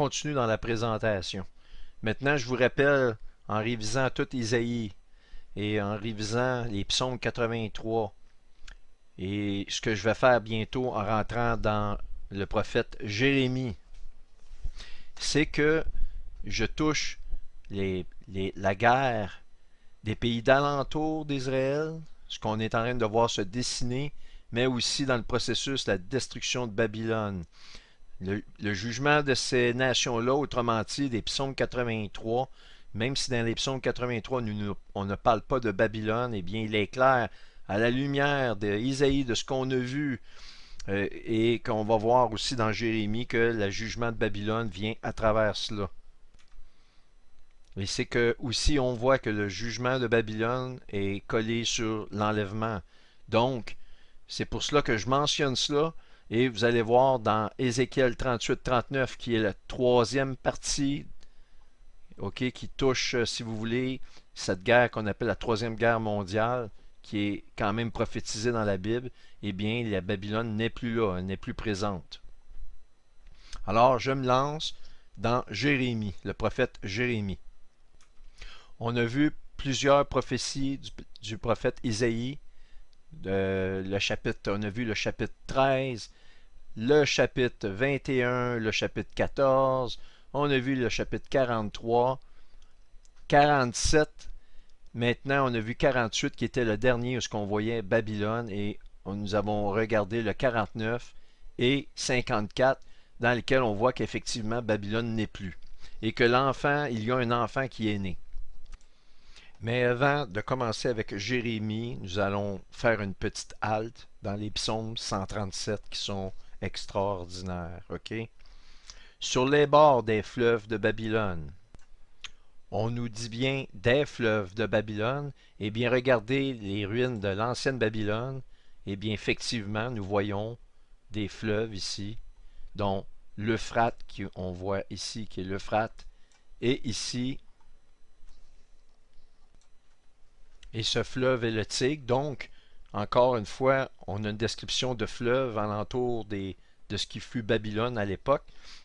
continue dans la présentation. Maintenant, je vous rappelle, en révisant tout Isaïe et en révisant les psaumes 83, et ce que je vais faire bientôt en rentrant dans le prophète Jérémie, c'est que je touche la guerre des pays d'alentour d'Israël, ce qu'on est en train de voir se dessiner, mais aussi dans le processus la destruction de Babylone. Le jugement de ces nations-là, autrement dit, des psaumes 83, même si dans les psaumes 83, on ne parle pas de Babylone, eh bien, il est clair, à la lumière d'Isaïe, de ce qu'on a vu, et qu'on va voir aussi dans Jérémie, que le jugement de Babylone vient à travers cela. Et c'est que aussi on voit que le jugement de Babylone est collé sur l'enlèvement. Donc, c'est pour cela que je mentionne cela. Et vous allez voir dans Ézéchiel 38-39, qui est la troisième partie, ok, qui touche, si vous voulez, cette guerre qu'on appelle la troisième guerre mondiale, qui est quand même prophétisée dans la Bible, eh bien, la Babylone n'est plus là, elle n'est plus présente. Alors, je me lance dans Jérémie, le prophète Jérémie. On a vu plusieurs prophéties du prophète Isaïe. On a vu le chapitre 13, le chapitre 21, le chapitre 14. On a vu le chapitre 43, 47. Maintenant, on a vu 48 qui était le dernier où on voyait Babylone et nous avons regardé le 49 et 54 dans lequel on voit qu'effectivement Babylone n'est plus et que l'enfant, il y a un enfant qui est né. Mais avant de commencer avec Jérémie, nous allons faire une petite halte dans les psaumes 137 qui sont extraordinaires, ok? Sur les bords des fleuves de Babylone. On nous dit bien des fleuves de Babylone. Eh bien, regardez les ruines de l'ancienne Babylone. Eh bien, effectivement, nous voyons des fleuves ici, dont l'Euphrate, qu'on voit ici, qui est l'Euphrate, et ici, et ce fleuve est le Tigre. Donc, encore une fois, on a une description de fleuve alentour de ce qui fut Babylone à l'époque.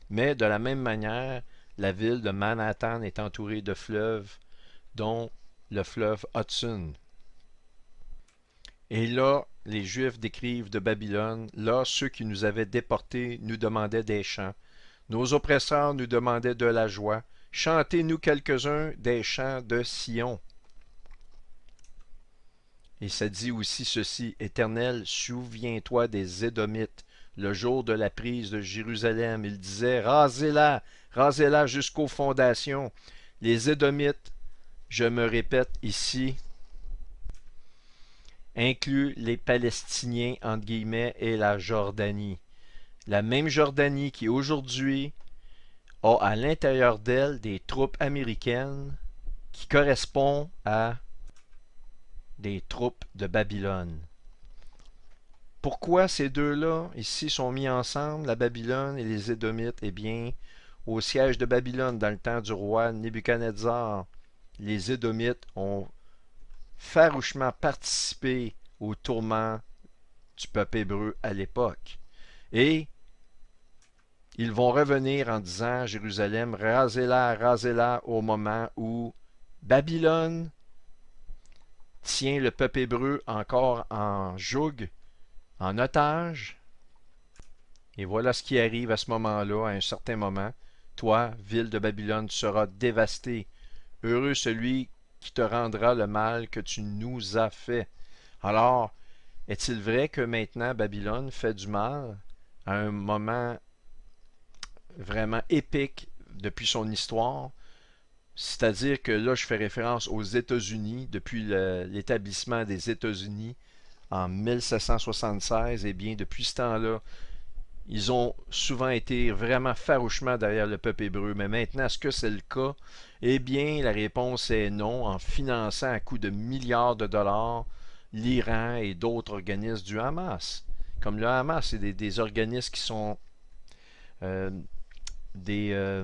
Mais de la même manière, la ville de Manhattan est entourée de fleuves, dont le fleuve Hudson. Et là, les Juifs décrivent de Babylone, là, ceux qui nous avaient déportés nous demandaient des chants. Nos oppresseurs nous demandaient de la joie. Chantez-nous quelques-uns des chants de Sion. Et ça dit aussi ceci, Éternel, souviens-toi des Édomites, le jour de la prise de Jérusalem. Il disait, rasez-la jusqu'aux fondations. Les Édomites, je me répète ici, incluent les Palestiniens, entre guillemets, et la Jordanie. La même Jordanie qui aujourd'hui a à l'intérieur d'elle des troupes américaines qui correspondent à des troupes de Babylone. Pourquoi ces deux-là ici sont mis ensemble, la Babylone et les Édomites? Eh bien, au siège de Babylone, dans le temps du roi Nebuchadnezzar, les Édomites ont farouchement participé au tourment du peuple hébreu à l'époque. Et ils vont revenir en disant à Jérusalem, rasez-la au moment où Babylone tient le peuple hébreu encore en joug, en otage. Et voilà ce qui arrive à ce moment-là, à un certain moment. Toi, ville de Babylone, tu seras dévastée. Heureux celui qui te rendra le mal que tu nous as fait. Alors, est-il vrai que maintenant Babylone fait du mal à un moment vraiment épique depuis son histoire? C'est-à-dire que là, je fais référence aux États-Unis, depuis l'établissement des États-Unis en 1776, et bien depuis ce temps-là, ils ont souvent été vraiment farouchement derrière le peuple hébreu. Mais maintenant, est-ce que c'est le cas? Eh bien, la réponse est non, en finançant à coût de milliards de dollars l'Iran et d'autres organismes du Hamas. Comme le Hamas, c'est des organismes qui sont euh, des, euh,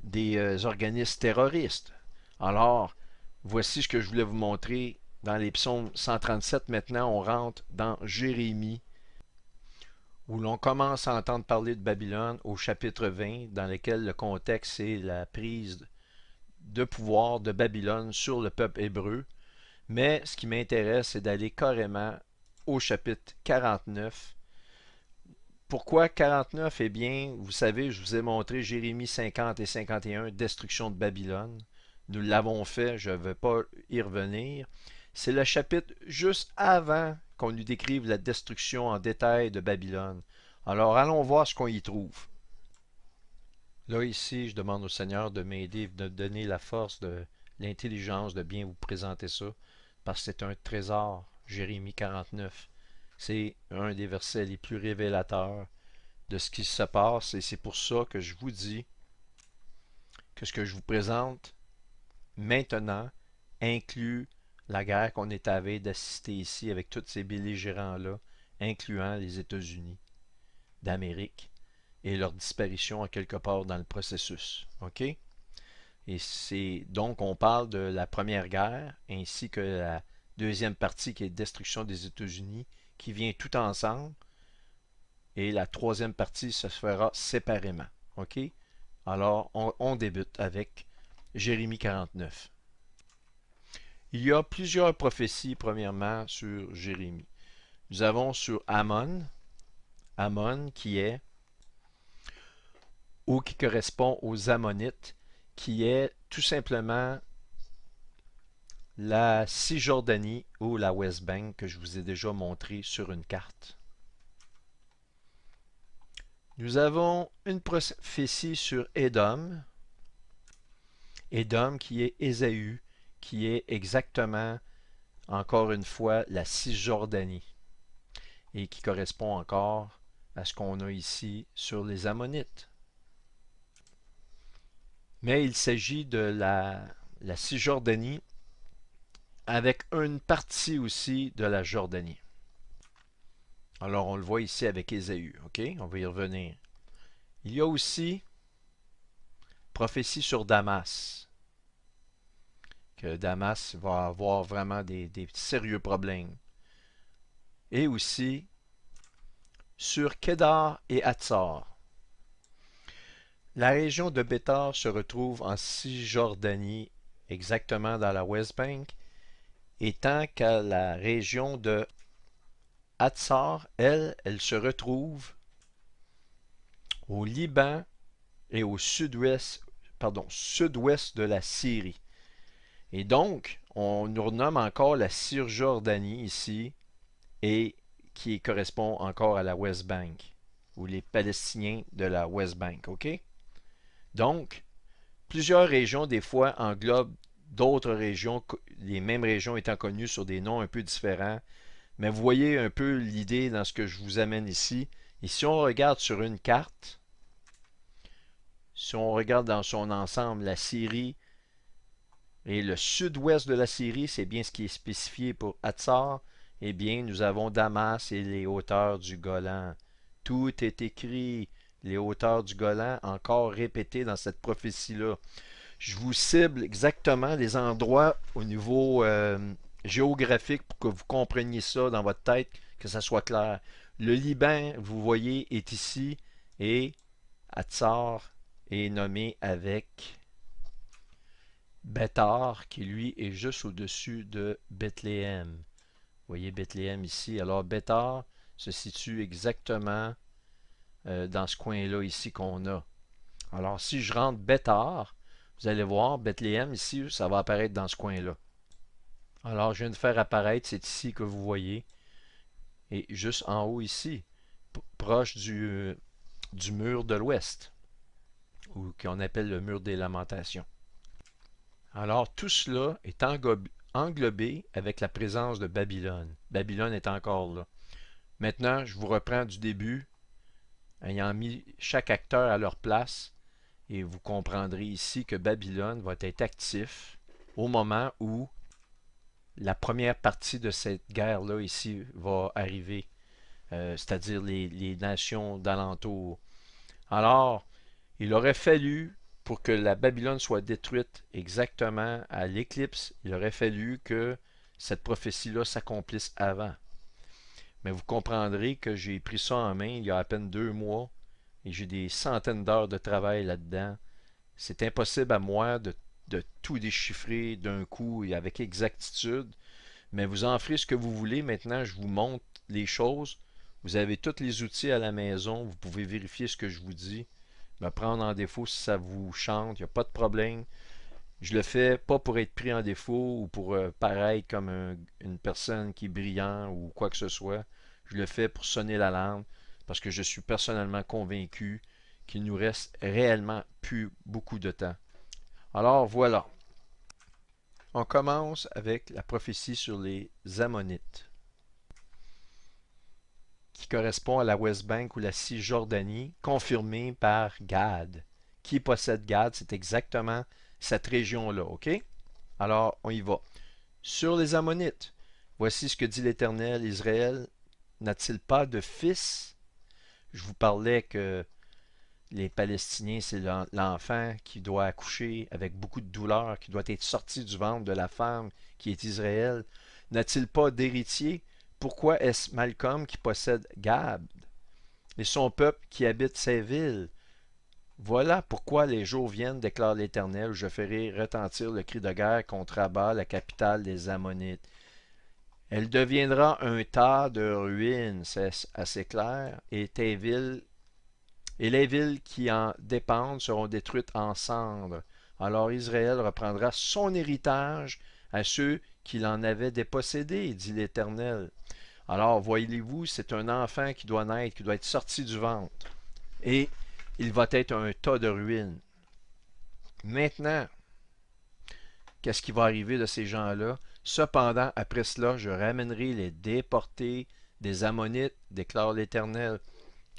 des organismes terroristes. Alors, voici ce que je voulais vous montrer dans les psaumes 137. Maintenant, on rentre dans Jérémie, où l'on commence à entendre parler de Babylone au chapitre 20, dans lequel le contexte est la prise de pouvoir de Babylone sur le peuple hébreu. Mais ce qui m'intéresse, c'est d'aller carrément au chapitre 49. Pourquoi 49? Eh bien, vous savez, je vous ai montré Jérémie 50 et 51, destruction de Babylone. Nous l'avons fait, je ne vais pas y revenir. C'est le chapitre juste avant qu'on nous décrive la destruction en détail de Babylone. Alors allons voir ce qu'on y trouve. Là, ici, je demande au Seigneur de m'aider, de me donner la force, de l'intelligence de bien vous présenter ça, parce que c'est un trésor, Jérémie 49. C'est un des versets les plus révélateurs de ce qui se passe, et c'est pour ça que je vous dis que ce que je vous présente maintenant inclut la guerre qu'on est à veille d'assister ici avec tous ces belligérants-là, incluant les États-Unis d'Amérique et leur disparition en quelque part dans le processus. OK? Et c'est donc on parle de la première guerre ainsi que la deuxième partie qui est destruction des États-Unis qui vient tout ensemble et la troisième partie se fera séparément. OK? Alors on débute avec Jérémie 49. Il y a plusieurs prophéties premièrement sur Jérémie. Nous avons sur Ammon, Ammon qui est ou qui correspond aux Ammonites, qui est tout simplement la Cisjordanie ou la West Bank que je vous ai déjà montré sur une carte. Nous avons une prophétie sur Édom, Édom qui est Ésaü, qui est exactement, encore une fois, la Cisjordanie et qui correspond encore à ce qu'on a ici sur les Ammonites. Mais il s'agit de la Cisjordanie avec une partie aussi de la Jordanie. Alors on le voit ici avec Ésaü, ok? On va y revenir. Il y a aussi prophétie sur Damas, que Damas va avoir vraiment des sérieux problèmes. Et aussi sur Kedar et Hatzor. La région de Bétar se retrouve en Cisjordanie, exactement dans la West Bank, et tant qu'à la région de Hatzor, elle se retrouve au Liban et au sud-ouest, sud-ouest de la Syrie. Et donc, on nous renomme encore la Cisjordanie ici, et qui correspond encore à la West Bank, ou les Palestiniens de la West Bank, ok? Donc, plusieurs régions, des fois, englobent d'autres régions, les mêmes régions étant connues sur des noms un peu différents. Mais vous voyez un peu l'idée dans ce que je vous amène ici. Et si on regarde sur une carte, si on regarde dans son ensemble la Syrie et le sud-ouest de la Syrie, c'est bien ce qui est spécifié pour Hatzor, eh bien, nous avons Damas et les hauteurs du Golan. Tout est écrit, les hauteurs du Golan, encore répété dans cette prophétie-là. Je vous cible exactement les endroits au niveau géographique pour que vous compreniez ça dans votre tête, que ça soit clair. Le Liban, vous voyez, est ici et Hatzor est nommé avec Béthar, qui lui est juste au-dessus de Bethléem. Vous voyez Bethléem ici. Alors Béthar se situe exactement dans ce coin-là ici qu'on a. Alors si je rentre Béthar, vous allez voir, Bethléem ici, ça va apparaître dans ce coin-là. Alors je viens de faire apparaître, c'est ici que vous voyez. Et juste en haut ici, proche du mur de l'ouest, ou qu'on appelle le mur des lamentations. Alors tout cela est englobé avec la présence de Babylone. Babylone est encore là. Maintenant, je vous reprends du début, ayant mis chaque acteur à leur place, et vous comprendrez ici que Babylone va être actif au moment où la première partie de cette guerre-là ici va arriver, c'est-à-dire les nations d'alentour. Alors, il aurait fallu, pour que la Babylone soit détruite exactement à l'éclipse, il aurait fallu que cette prophétie-là s'accomplisse avant. Mais vous comprendrez que j'ai pris ça en main il y a à peine 2 mois et j'ai des centaines d'heures de travail là-dedans. C'est impossible à moi de tout déchiffrer d'un coup et avec exactitude, mais vous en ferez ce que vous voulez. Maintenant, je vous montre les choses. Vous avez tous les outils à la maison. Vous pouvez vérifier ce que je vous dis. Me prendre en défaut si ça vous chante. Il n'y a pas de problème. Je le fais pas pour être pris en défaut ou pour paraître comme une personne qui est brillant ou quoi que ce soit. Je le fais pour sonner l'alarme parce que je suis personnellement convaincu qu'il nous reste réellement plus beaucoup de temps. Alors voilà, on commence avec la prophétie sur les Ammonites, qui correspond à la West Bank ou la Cisjordanie, confirmée par Gad. Qui possède Gad? C'est exactement cette région-là, ok? Alors, on y va. Sur les Ammonites, voici ce que dit l'Éternel: Israël n'a-t-il pas de fils? Je vous parlais que les Palestiniens, c'est l'enfant qui doit accoucher avec beaucoup de douleur, qui doit être sorti du ventre de la femme qui est Israël. N'a-t-il pas d'héritier? Pourquoi est-ce Malcolm qui possède Gad et son peuple qui habite ces villes? Voilà pourquoi les jours viennent, déclare l'Éternel, où je ferai retentir le cri de guerre contre Abba, la capitale des Ammonites. Elle deviendra un tas de ruines, c'est assez clair, et les villes qui en dépendent seront détruites en cendres. Alors Israël reprendra son héritage à ceux qui l'en avaient dépossédé, dit l'Éternel. Alors voyez-vous, c'est un enfant qui doit naître, qui doit être sorti du ventre. Et il va être un tas de ruines. Maintenant, qu'est-ce qui va arriver de ces gens-là? Cependant, après cela, je ramènerai les déportés des Ammonites, déclare l'Éternel.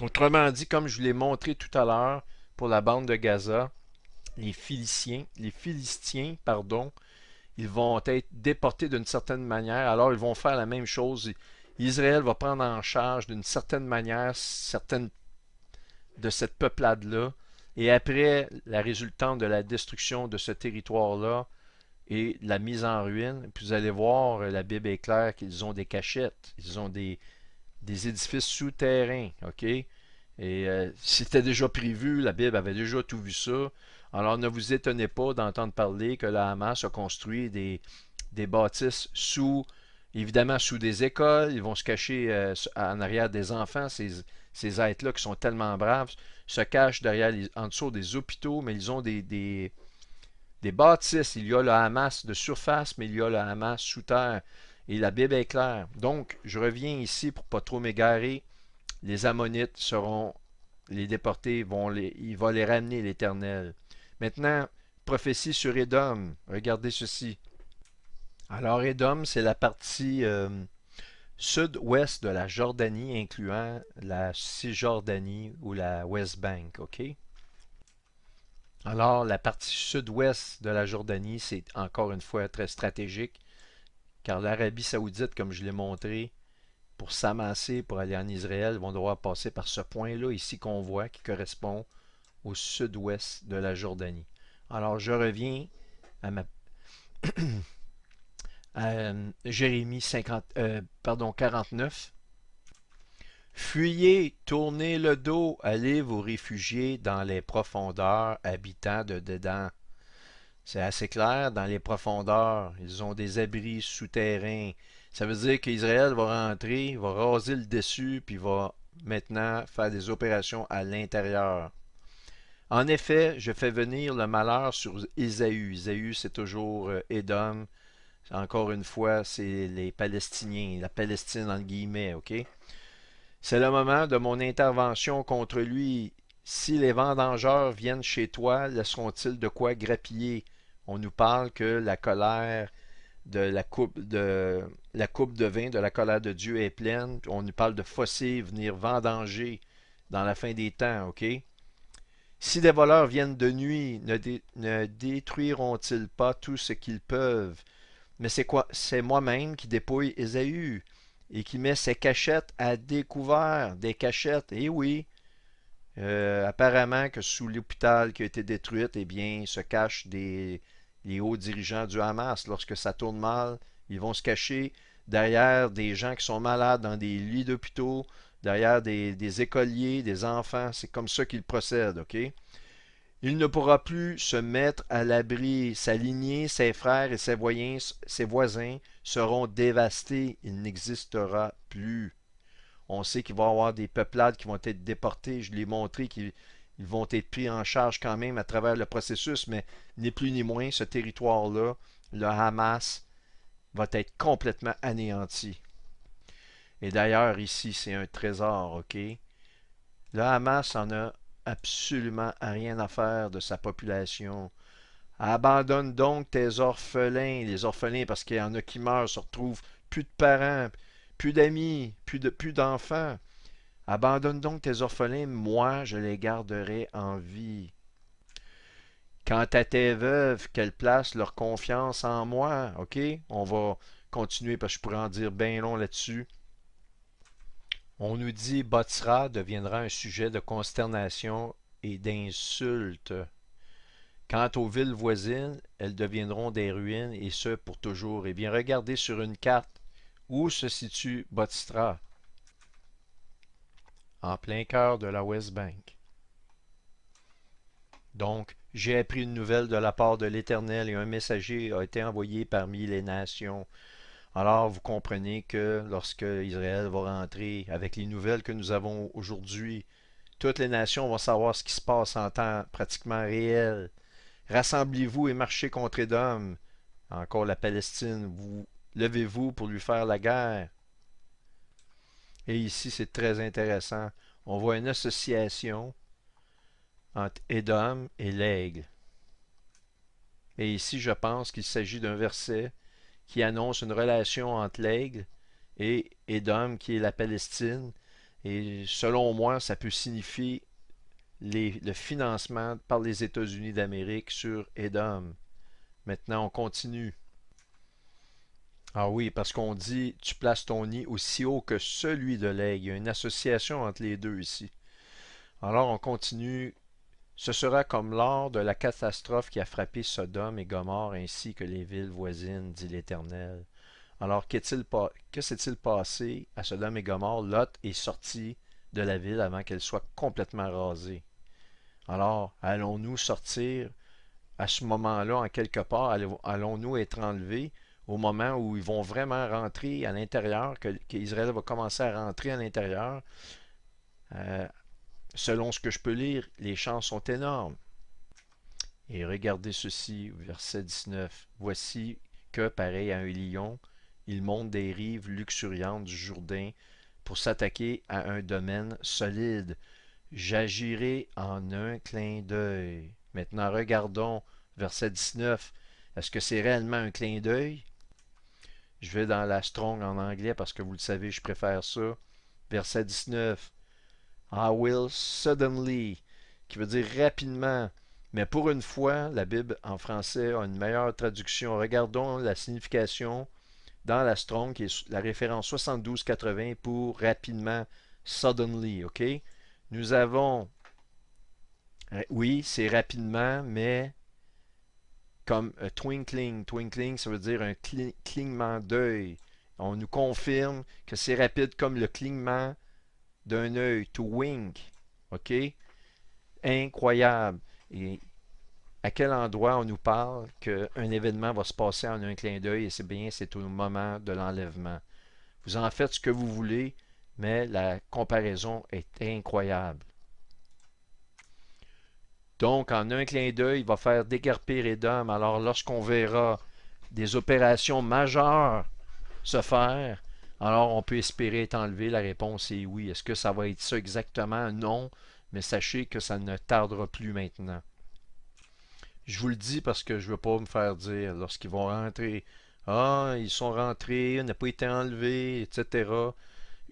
Autrement dit, comme je vous l'ai montré tout à l'heure pour la bande de Gaza, les Philistins, pardon, ils vont être déportés d'une certaine manière. Alors, ils vont faire la même chose. Israël va prendre en charge d'une certaine manière certaines de cette peuplade-là. Et après la résultante de la destruction de ce territoire-là et la mise en ruine, puis vous allez voir, la Bible est claire qu'ils ont des cachettes, ils ont des édifices souterrains, ok? Et c'était déjà prévu, la Bible avait déjà tout vu ça. Alors ne vous étonnez pas d'entendre parler que la Hamas a construit des bâtisses évidemment sous des écoles. Ils vont se cacher en arrière des enfants. Ces êtres-là qui sont tellement braves se cachent en dessous des hôpitaux, mais ils ont des bâtisses. Il y a le Hamas de surface, mais il y a le Hamas sous terre. Et la Bible est claire. Donc, je reviens ici pour pas trop m'égarer. Les Ammonites seront les déportés, il va les ramener l'Éternel. Maintenant, prophétie sur Édom. Regardez ceci. Alors, Édom, c'est la partie sud-ouest de la Jordanie, incluant la Cisjordanie ou la West Bank, ok? Alors, la partie sud-ouest de la Jordanie, c'est encore une fois très stratégique, car l'Arabie saoudite, comme je l'ai montré, pour s'amasser, pour aller en Israël, vont devoir passer par ce point-là ici qu'on voit, qui correspond au sud-ouest de la Jordanie. Alors, je reviens à ma à Jérémie 49. Fuyez, tournez le dos, allez vous réfugier dans les profondeurs, habitants de dedans. C'est assez clair, dans les profondeurs, ils ont des abris souterrains. Ça veut dire qu'Israël va rentrer, va raser le dessus, puis va maintenant faire des opérations à l'intérieur. En effet, je fais venir le malheur sur Ésaü. Ésaü, c'est toujours Édom. Encore une fois, c'est les Palestiniens, la Palestine en guillemets, ok? C'est le moment de mon intervention contre lui. Si les vendangeurs viennent chez toi, laisseront-ils de quoi grappiller? On nous parle que la colère de la coupe de vin de la colère de Dieu est pleine. On nous parle de fossés venir vendanger dans la fin des temps, ok? Si des voleurs viennent de nuit, ne détruiront-ils pas tout ce qu'ils peuvent? Mais c'est quoi? C'est moi-même qui dépouille Ésaü et qui met ses cachettes à découvert. Des cachettes, eh oui. Apparemment que sous l'hôpital qui a été détruit, eh bien, se cachent les hauts dirigeants du Hamas. Lorsque ça tourne mal, ils vont se cacher derrière des gens qui sont malades dans des lits d'hôpitaux, derrière des écoliers, des enfants. C'est comme ça qu'il procède, OK? Il ne pourra plus se mettre à l'abri. Sa lignée, ses frères et ses voisins seront dévastés. Il n'existera plus. On sait qu'il va y avoir des peuplades qui vont être déportées. Je l'ai montré qu'ils vont être pris en charge quand même à travers le processus, mais ni plus ni moins, ce territoire-là, le Hamas, va être complètement anéanti. Et d'ailleurs, ici, c'est un trésor, OK? Le Hamas en a absolument rien à faire de sa population. Abandonne donc tes orphelins, les orphelins, parce qu'il y en a qui meurent, se retrouvent plus de parents, plus d'amis, plus d'enfants. Abandonne donc tes orphelins, moi je les garderai en vie. Quant à tes veuves, qu'elles placent leur confiance en moi, ok? On va continuer parce que je pourrais en dire bien long là-dessus. On nous dit Botsra deviendra un sujet de consternation et d'insulte. Quant aux villes voisines, elles deviendront des ruines et ce pour toujours. Eh bien, regardez sur une carte où se situe Botsra, en plein cœur de la West Bank. Donc, j'ai appris une nouvelle de la part de l'Éternel et un messager a été envoyé parmi les nations. Alors, vous comprenez que lorsque Israël va rentrer avec les nouvelles que nous avons aujourd'hui, toutes les nations vont savoir ce qui se passe en temps pratiquement réel. Rassemblez-vous et marchez contre Édom. Encore la Palestine. Vous levez-vous pour lui faire la guerre. Et ici, c'est très intéressant. On voit une association entre Édom et l'aigle. Et ici, je pense qu'il s'agit d'un verset qui annonce une relation entre l'aigle et Édom, qui est la Palestine. Et selon moi, ça peut signifier le financement par les États-Unis d'Amérique sur Édom. Maintenant, on continue. Ah oui, parce qu'on dit tu places ton nid aussi haut que celui de l'aigle. Il y a une association entre les deux ici. Alors on continue. Ce sera comme lors de la catastrophe qui a frappé Sodome et Gomorrhe ainsi que les villes voisines, dit l'Éternel. Alors que s'est-il passé à Sodome et Gomorrhe? Lot est sorti de la ville avant qu'elle soit complètement rasée. Alors, allons-nous sortir à ce moment-là, en quelque part, allons-nous être enlevés au moment où ils vont vraiment rentrer à l'intérieur, qu'Israël va commencer à rentrer à l'intérieur? Euh, Selon ce que je peux lire, les chances sont énormes. Et regardez ceci, verset 19. Voici que, pareil à un lion, il monte des rives luxuriantes du Jourdain pour s'attaquer à un domaine solide. J'agirai en un clin d'œil. Maintenant, regardons verset 19. Est-ce que c'est réellement un clin d'œil? Je vais dans la Strong en anglais parce que vous le savez, je préfère ça. Verset 19. I will suddenly, qui veut dire rapidement. Mais pour une fois, la Bible en français a une meilleure traduction. Regardons la signification dans la Strong, qui est la référence 7280 pour rapidement, suddenly, ok? Nous avons, oui, c'est rapidement, mais comme twinkling. Twinkling, ça veut dire un clignement d'œil. On nous confirme que c'est rapide comme le clignement d'un œil. To wink. OK? Incroyable. Et à quel endroit on nous parle qu'un événement va se passer en un clin d'œil et c'est bien, c'est au moment de l'enlèvement. Vous en faites ce que vous voulez, mais la comparaison est incroyable. Donc, en un clin d'œil, il va faire déguerpir Édom. Alors, lorsqu'on verra des opérations majeures se faire, alors on peut espérer être enlevé. La réponse est oui. Est-ce que ça va être ça exactement? Non. Mais sachez que ça ne tardera plus maintenant. Je vous le dis parce que je ne veux pas me faire dire lorsqu'ils vont rentrer. Ah, ils sont rentrés, n'a pas été enlevé, etc.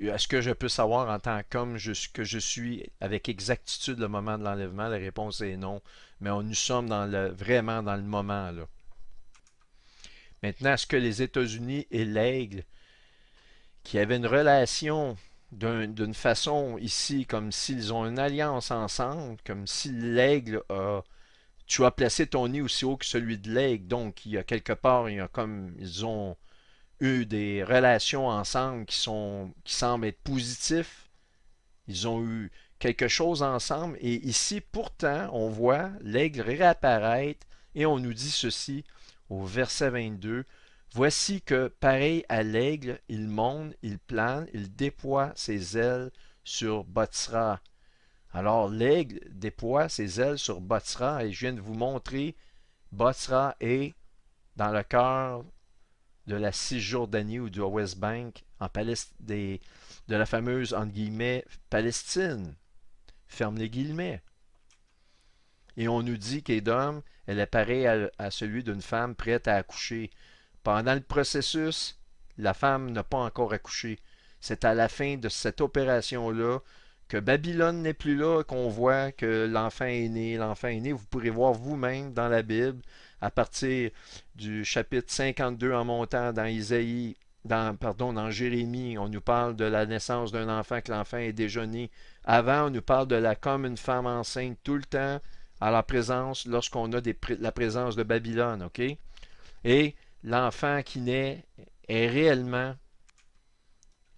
Est-ce que je peux savoir en tant qu'homme que je suis avec exactitude le moment de l'enlèvement? La réponse est non. Mais nous sommes vraiment dans le moment là. Maintenant, est-ce que les États-Unis et l'aigle, qui avaient une relation d'une façon ici, comme s'ils ont une alliance ensemble, comme si l'aigle a... Tu as placé ton nid aussi haut que celui de l'aigle, donc il y a quelque part, il y a comme ils ont eu des relations ensemble qui semblent être positifs. Ils ont eu quelque chose ensemble. Et ici, pourtant, on voit l'aigle réapparaître et on nous dit ceci au verset 22. Voici que, pareil à l'aigle, il monte, il plane, il déploie ses ailes sur Botsra. Alors, l'aigle déploie ses ailes sur Botsra et je viens de vous montrer Botsra est dans le cœur de la Cisjordanie ou du West Bank en de la fameuse, entre guillemets, Palestine. Ferme les guillemets. Et on nous dit qu'Édom, elle est pareille à celui d'une femme prête à accoucher. Pendant le processus, la femme n'a pas encore accouché. C'est à la fin de cette opération-là que Babylone n'est plus là, qu'on voit que l'enfant est né. L'enfant est né, vous pourrez voir vous-même dans la Bible, à partir du chapitre 52 en montant dans Isaïe, dans Jérémie, on nous parle de la naissance d'un enfant, que l'enfant est déjà né. Avant, on nous parle de la comme une femme enceinte tout le temps à la présence, lorsqu'on a la présence de Babylone, ok? Et l'enfant qui naît est réellement,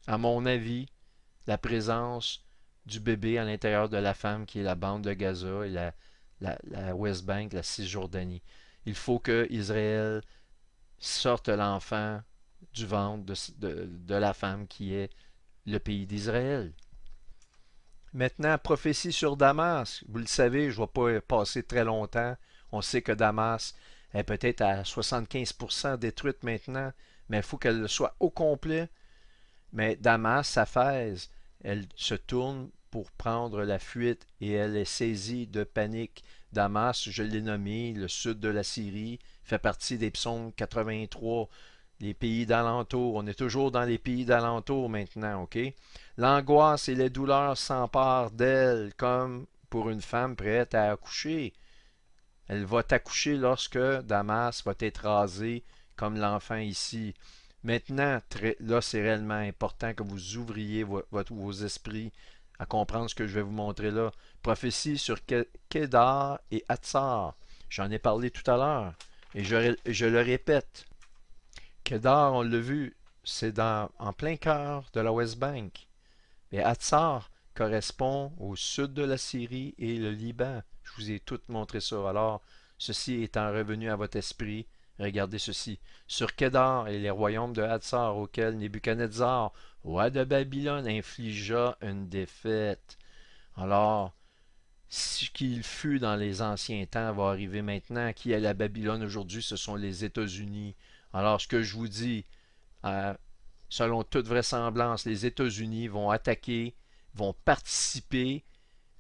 à mon avis, la présence du bébé à l'intérieur de la femme qui est la bande de Gaza et la West Bank, la Cisjordanie. Il faut que Israël sorte l'enfant du ventre de la femme qui est le pays d'Israël. Maintenant, prophétie sur Damas. Vous le savez, je ne vais pas passer très longtemps. On sait que Damas est peut-être à 75% détruite maintenant, mais il faut qu'elle soit au complet. Mais Damas, Saphèse, elle se tourne pour prendre la fuite et elle est saisie de panique. Damas, je l'ai nommé, le sud de la Syrie, fait partie des psaumes 83, les pays d'alentour. On est toujours dans les pays d'alentour maintenant, ok? L'angoisse et les douleurs s'emparent d'elle comme pour une femme prête à accoucher. Elle va accoucher lorsque Damas va être rasé comme l'enfant ici. Maintenant, là, c'est réellement important que vous ouvriez vos esprits à comprendre ce que je vais vous montrer là. Prophétie sur Kedar et Hatzar. J'en ai parlé tout à l'heure et je le répète. Kedar, on l'a vu, c'est en plein cœur de la West Bank. Et Hatzar correspond au sud de la Syrie et le Liban. Je vous ai tout montré ça. Alors, ceci étant revenu à votre esprit, regardez ceci. Sur Kedar et les royaumes de Hatzar auxquels Nebuchadnezzar, roi de Babylone, infligea une défaite. Alors, ce qu'il fut dans les anciens temps va arriver maintenant. Qui est la Babylone aujourd'hui? Ce sont les États-Unis. Alors, ce que je vous dis, euh, selon toute vraisemblance, les États-Unis vont attaquer, vont participer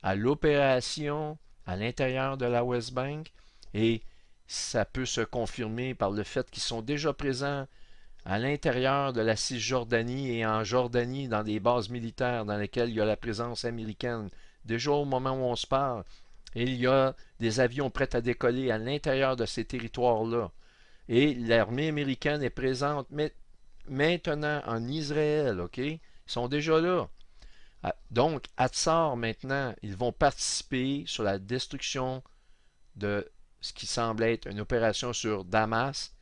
à l'opération à l'intérieur de la West Bank et ça peut se confirmer par le fait qu'ils sont déjà présents à l'intérieur de la Cisjordanie et en Jordanie dans des bases militaires dans lesquelles il y a la présence américaine. Déjà au moment où on se parle, il y a des avions prêts à décoller à l'intérieur de ces territoires-là. Et l'armée américaine est présente maintenant en Israël, ok? Ils sont déjà là. Donc, Hatzar, maintenant, ils vont participer sur la destruction de ce qui semble être une opération sur Damas,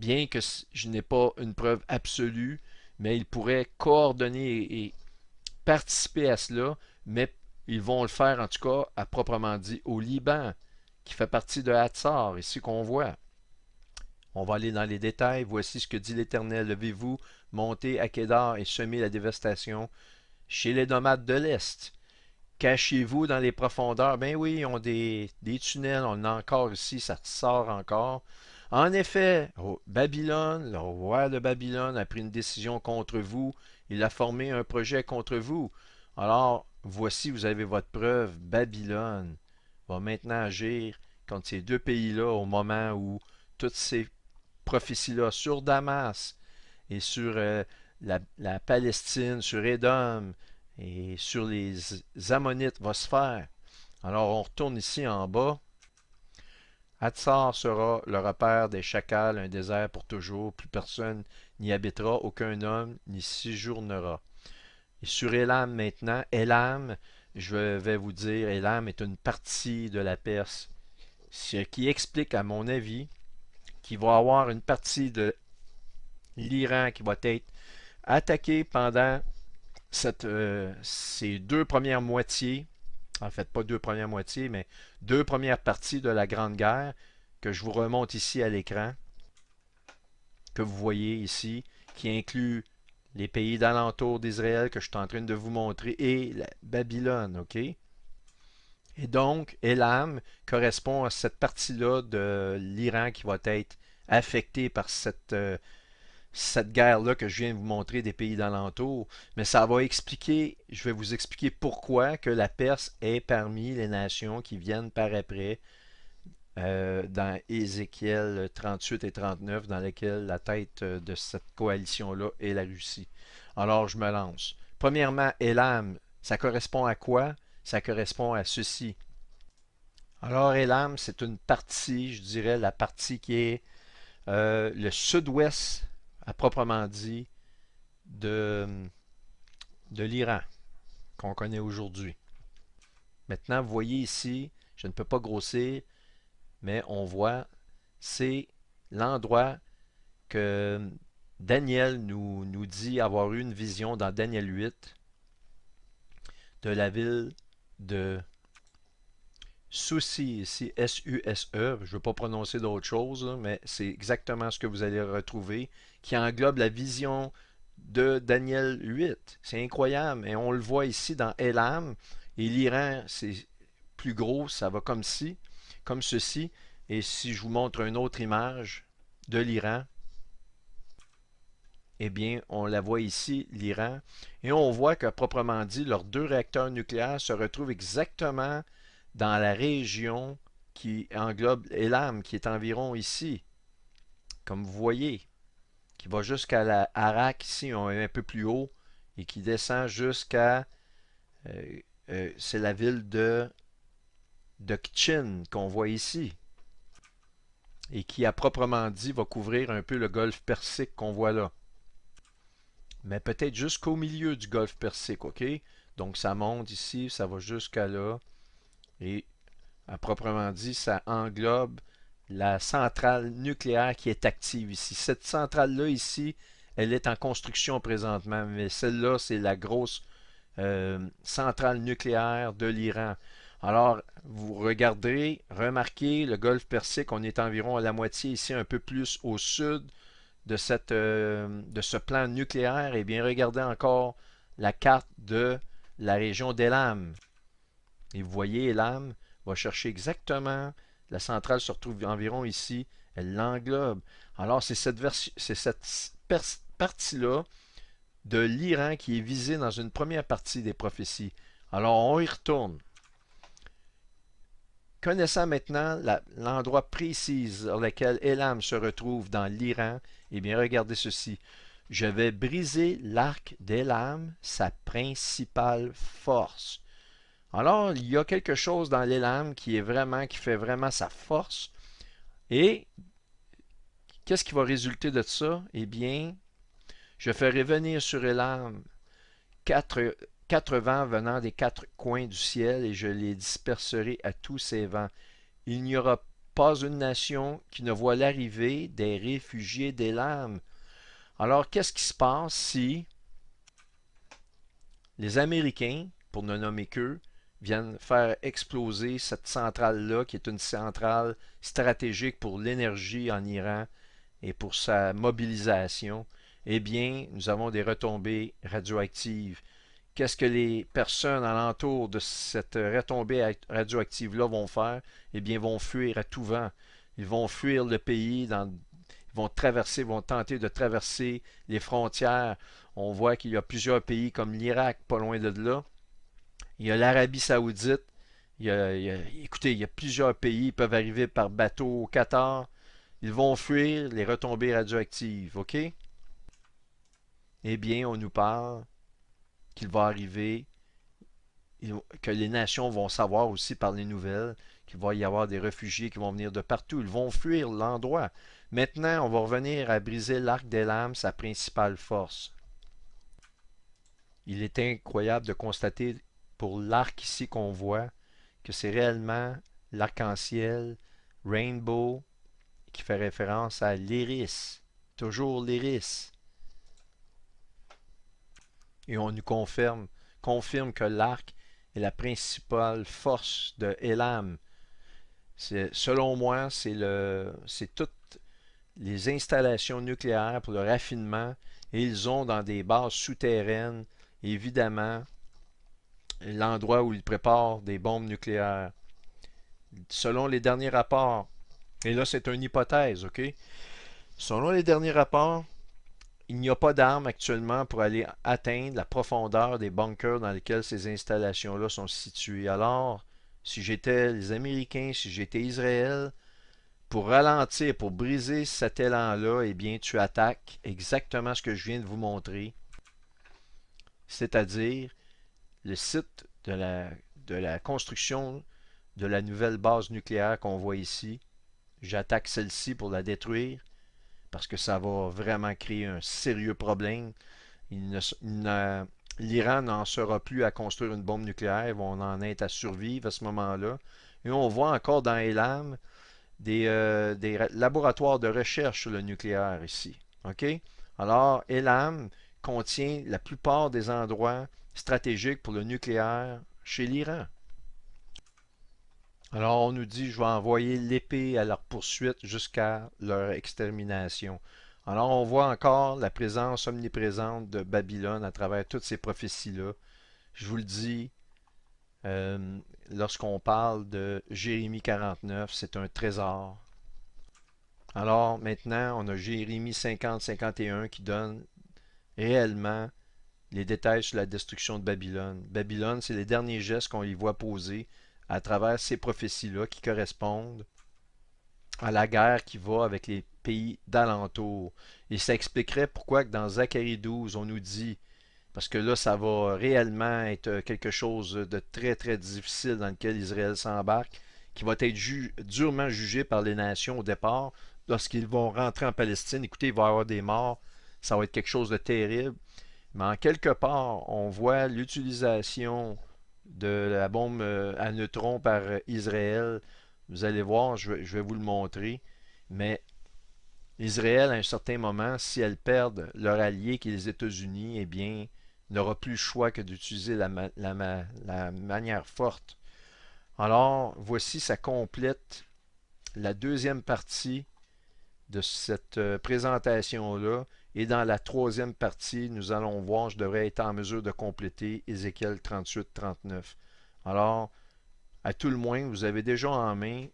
bien que je n'ai pas une preuve absolue, mais ils pourraient coordonner et participer à cela, mais ils vont le faire en tout cas, à proprement dit, au Liban, qui fait partie de Hatzar, ici qu'on voit. On va aller dans les détails. Voici ce que dit l'Éternel. Levez-vous, montez à Kedar et semez la dévastation chez les nomades de l'Est. Cachez-vous dans les profondeurs. Ben oui, ils ont des tunnels, on en a encore ici, ça sort encore. En effet, Babylone, le roi de Babylone a pris une décision contre vous. Il a formé un projet contre vous. Alors, voici, vous avez votre preuve. Babylone va maintenant agir contre ces deux pays-là au moment où toutes ces prophéties-là sur Damas et sur la Palestine, sur Édom et sur les Ammonites va se faire. Alors on retourne ici en bas. Hatzar sera le repère des chacals, un désert pour toujours. Plus personne n'y habitera, aucun homme n'y séjournera. Et sur Élam maintenant, Élam, je vais vous dire, Élam est une partie de la Perse. Ce qui explique, à mon avis, qu'il va y avoir une partie de l'Iran qui va être attaqué pendant ces deux premières moitiés, en fait pas deux premières moitiés, mais deux premières parties de la Grande Guerre, que je vous remonte ici à l'écran, que vous voyez ici, qui inclut les pays d'alentour d'Israël que je suis en train de vous montrer et la Babylone, ok? Et donc, Elam correspond à cette partie-là de l'Iran qui va être affectée par cette guerre-là que je viens de vous montrer des pays d'alentour. Mais ça va expliquer, je vais vous expliquer pourquoi que la Perse est parmi les nations qui viennent par après dans Ézéchiel 38 et 39, dans lesquels la tête de cette coalition-là est la Russie. Alors, je me lance. Premièrement, Elam, ça correspond à quoi? Ça correspond à ceci. Alors, Elam, c'est une partie, je dirais, la partie qui est le sud-ouest, à proprement dit, de, de l'Iran, qu'on connaît aujourd'hui. Maintenant, vous voyez ici, je ne peux pas grossir, mais on voit, c'est l'endroit que Daniel nous dit avoir eu une vision dans Daniel 8 de la ville de Souci ici, S-U-S-E, je ne veux pas prononcer d'autre chose, mais c'est exactement ce que vous allez retrouver, qui englobe la vision de Daniel 8. C'est incroyable, et on le voit ici dans Elam, et l'Iran, c'est plus gros, ça va comme ceci, et si je vous montre une autre image de l'Iran, eh bien, on la voit ici, l'Iran, et on voit que, proprement dit, leurs deux réacteurs nucléaires se retrouvent exactement dans la région qui englobe Elam, qui est environ ici, comme vous voyez, qui va jusqu'à la Arak, ici, un peu plus haut, et qui descend jusqu'à, c'est la ville de Kchin qu'on voit ici, et qui, à proprement dit, va couvrir un peu le golfe Persique qu'on voit là. Mais peut-être jusqu'au milieu du golfe Persique, ok? Donc ça monte ici, ça va jusqu'à là, et à proprement dit, ça englobe la centrale nucléaire qui est active ici. Cette centrale-là ici, elle est en construction présentement, mais celle-là, c'est la grosse centrale nucléaire de l'Iran. Alors, vous regardez, remarquez, le golfe Persique, on est environ à la moitié ici, un peu plus au sud de ce plan nucléaire. Et bien, regardez encore la carte de la région d'Elam. Et vous voyez, Elam va chercher exactement, la centrale se retrouve environ ici, elle l'englobe. Alors, c'est cette partie-là de l'Iran qui est visée dans une première partie des prophéties. Alors, on y retourne. Connaissant maintenant l'endroit précis dans lequel Elam se retrouve dans l'Iran, eh bien, regardez ceci. Je vais briser l'arc d'Elam, sa principale force. Alors, il y a quelque chose dans l'Elam qui fait vraiment sa force. Et qu'est-ce qui va résulter de ça? Eh bien, je ferai venir sur Elam quatre, quatre vents venant des quatre coins du ciel et je les disperserai à tous ces vents. Il n'y aura pas une nation qui ne voit l'arrivée des réfugiés d'Elam. Alors, qu'est-ce qui se passe si les Américains, pour ne nommer qu'eux, viennent faire exploser cette centrale-là, qui est une centrale stratégique pour l'énergie en Iran et pour sa mobilisation? Eh bien, nous avons des retombées radioactives. Qu'est-ce que les personnes alentour de cette retombée radioactive-là vont faire? Eh bien, ils vont fuir à tout vent. Ils vont fuir le pays, ils vont traverser, vont tenter de traverser les frontières. On voit qu'il y a plusieurs pays comme l'Irak, pas loin de là. Il y a l'Arabie Saoudite. Écoutez, il y a plusieurs pays. Ils peuvent arriver par bateau au Qatar. Ils vont fuir les retombées radioactives. OK? Eh bien, on nous parle qu'il va arriver, que les nations vont savoir aussi par les nouvelles qu'il va y avoir des réfugiés qui vont venir de partout. Ils vont fuir l'endroit. Maintenant, on va revenir à briser l'arc des lames, sa principale force. Il est incroyable de constater pour l'arc ici qu'on voit que c'est réellement l'arc-en-ciel, Rainbow, qui fait référence à l'iris toujours l'Iris. Et on nous confirme que l'arc est la principale force de Elam. Selon moi, c'est toutes les installations nucléaires pour le raffinement et ils ont dans des bases souterraines, évidemment, l'endroit où ils préparent des bombes nucléaires. Selon les derniers rapports, et là c'est une hypothèse, ok? Selon les derniers rapports, il n'y a pas d'armes actuellement pour aller atteindre la profondeur des bunkers dans lesquels ces installations-là sont situées. Alors, si j'étais les Américains, si j'étais Israël, pour ralentir, pour briser cet élan-là, eh bien, tu attaques exactement ce que je viens de vous montrer, c'est-à-dire le site de la construction de la nouvelle base nucléaire qu'on voit ici. J'attaque celle-ci pour la détruire parce que ça va vraiment créer un sérieux problème. L'Iran n'en sera plus à construire une bombe nucléaire, ils vont en être à survivre à ce moment-là. Et on voit encore dans Elam des laboratoires de recherche sur le nucléaire ici. OK? Alors, Elam contient la plupart des endroits stratégiques pour le nucléaire chez l'Iran. Alors, on nous dit, je vais envoyer l'épée à leur poursuite jusqu'à leur extermination. Alors, on voit encore la présence omniprésente de Babylone à travers toutes ces prophéties-là. Je vous le dis, euh, lorsqu'on parle de Jérémie 49, c'est un trésor. Alors, maintenant, on a Jérémie 50-51 qui donne réellement les détails sur la destruction de Babylone. Babylone, c'est les derniers gestes qu'on y voit poser à travers ces prophéties-là qui correspondent à la guerre qui va avec les pays d'alentour. Et ça expliquerait pourquoi que dans Zacharie 12, on nous dit, parce que là, ça va réellement être quelque chose de très, très difficile dans lequel Israël s'embarque, qui va être durement jugé par les nations au départ, lorsqu'ils vont rentrer en Palestine. Écoutez, il va y avoir des morts, ça va être quelque chose de terrible. Mais en quelque part, on voit l'utilisation de la bombe à neutrons par Israël. Vous allez voir, je vais vous le montrer. Mais Israël, à un certain moment, si elles perdent leur allié qui est les États-Unis, eh bien, n'aura plus le choix que d'utiliser la manière forte. Alors, voici, ça complète la deuxième partie de cette présentation-là. Et dans la troisième partie, nous allons voir, je devrais être en mesure de compléter Ézéchiel 38-39. Alors, à tout le moins, vous avez déjà en main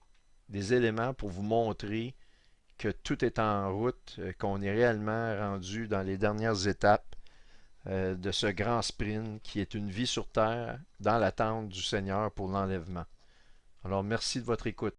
des éléments pour vous montrer que tout est en route, qu'on est réellement rendu dans les dernières étapes de ce grand sprint qui est une vie sur terre dans l'attente du Seigneur pour l'enlèvement. Alors, merci de votre écoute.